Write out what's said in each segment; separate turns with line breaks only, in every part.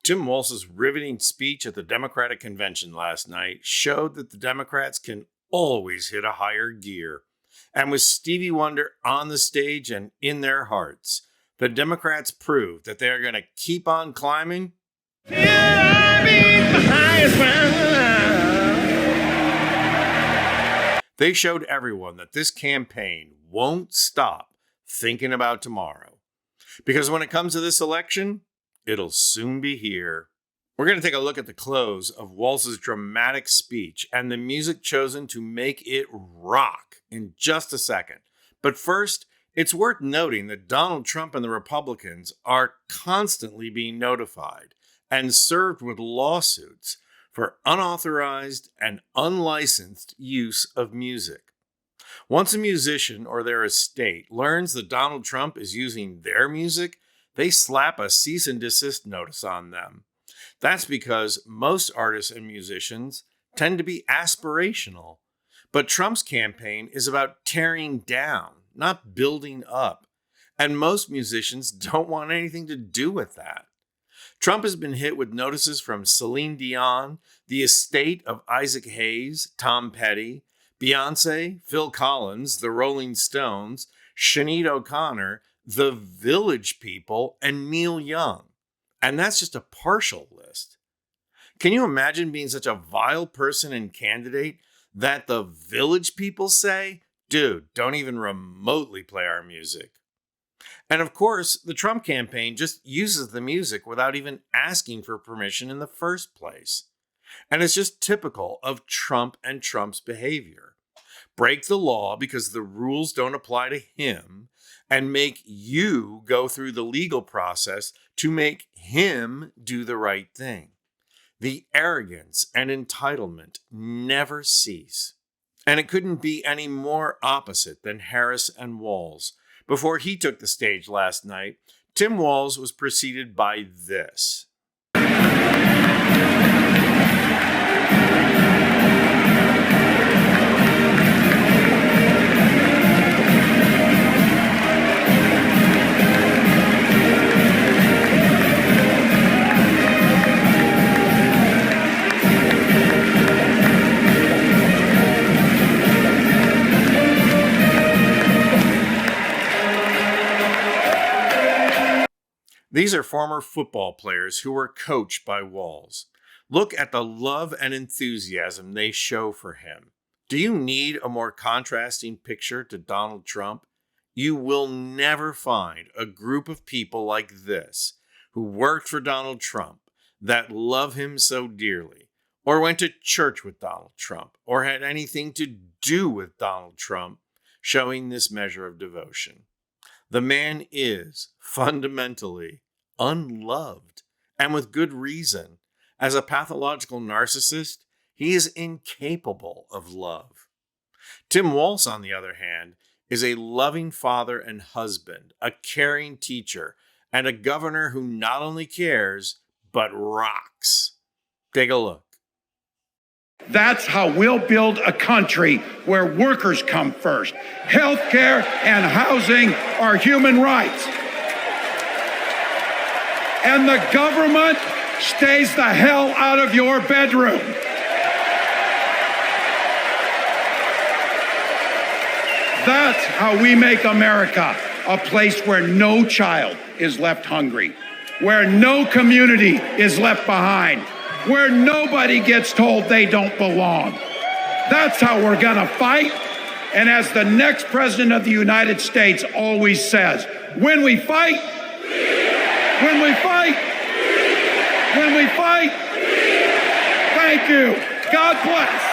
Tim Walz's riveting speech at the Democratic convention last night showed that the Democrats can always hit a higher gear. And with Stevie Wonder on the stage and in their hearts, the Democrats proved that they are going to keep on climbing. They showed everyone that this campaign won't stop thinking about tomorrow. Because when it comes to this election, it'll soon be here. We're going to take a look at the close of Walz's dramatic speech and the music chosen to make it rock in just a second. But first, it's worth noting that Donald Trump and the Republicans are constantly being notified and served with lawsuits for unauthorized and unlicensed use of music. Once a musician or their estate learns that Donald Trump is using their music, they slap a cease and desist notice on them. That's because most artists and musicians tend to be aspirational. But Trump's campaign is about tearing down, not building up. And most musicians don't want anything to do with that. Trump has been hit with notices from Celine Dion, the estate of Isaac Hayes, Tom Petty, Beyonce, Phil Collins, the Rolling Stones, Sinead O'Connor, the Village People, and Neil Young. And that's just a partial list. Can you imagine being such a vile person and candidate that the Village People say, dude, don't even remotely play our music? And of course, the Trump campaign just uses the music without even asking for permission in the first place. And it's just typical of Trump and Trump's behavior. Break the law because the rules don't apply to him, and make you go through the legal process to make him do the right thing. The arrogance and entitlement never cease. And it couldn't be any more opposite than Harris and Walz. Before he took the stage last night, Tim Walz was preceded by this. These are former football players who were coached by Walz. Look at the love and enthusiasm they show for him. Do you need a more contrasting picture to Donald Trump? You will never find a group of people like this who worked for Donald Trump that love him so dearly, or went to church with Donald Trump, or had anything to do with Donald Trump, showing this measure of devotion. The man is fundamentally unloved, and with good reason. As a pathological narcissist, he is incapable of love. Tim Walz, on the other hand, is a loving father and husband, a caring teacher, and a governor who not only cares, but rocks. Take a look.
That's how we'll build a country where workers come first. Healthcare and housing are human rights. And the government stays the hell out of your bedroom. That's how we make America a place where no child is left hungry, where no community is left behind, where nobody gets told they don't belong. That's how we're gonna fight. And as the next president of the United States always says, when we fight, when we fight, when we fight, thank you. God bless.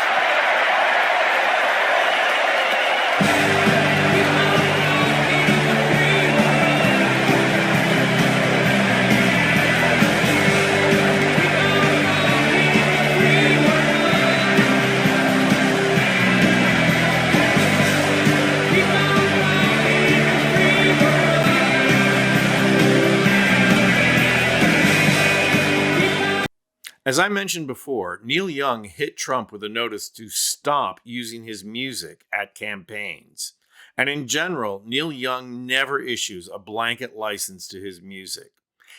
As I mentioned before, Neil Young hit Trump with a notice to stop using his music at campaigns. And in general, Neil Young never issues a blanket license to his music.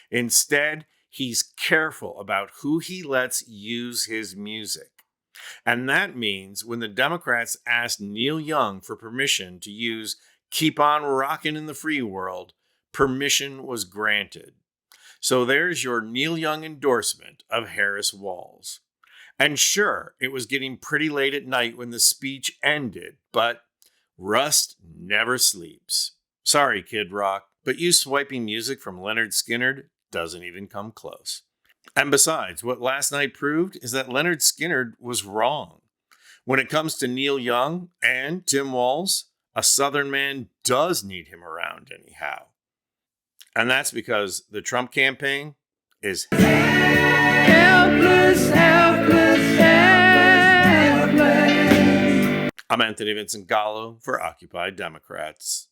Instead, he's careful about who he lets use his music. And that means when the Democrats asked Neil Young for permission to use Keep On Rockin' in the Free World, permission was granted. So there's your Neil Young endorsement of Harris Walls. And sure, it was getting pretty late at night when the speech ended, but Rust never sleeps. Sorry, Kid Rock, but you swiping music from Leonard Skinner doesn't even come close. And besides, what last night proved is that Leonard Skinner was wrong. When it comes to Neil Young and Tim Walz, a Southern man does need him around anyhow. And that's because the Trump campaign is helpless, helpless, helpless. I'm Anthony Vincent Gallo for Occupy Democrats.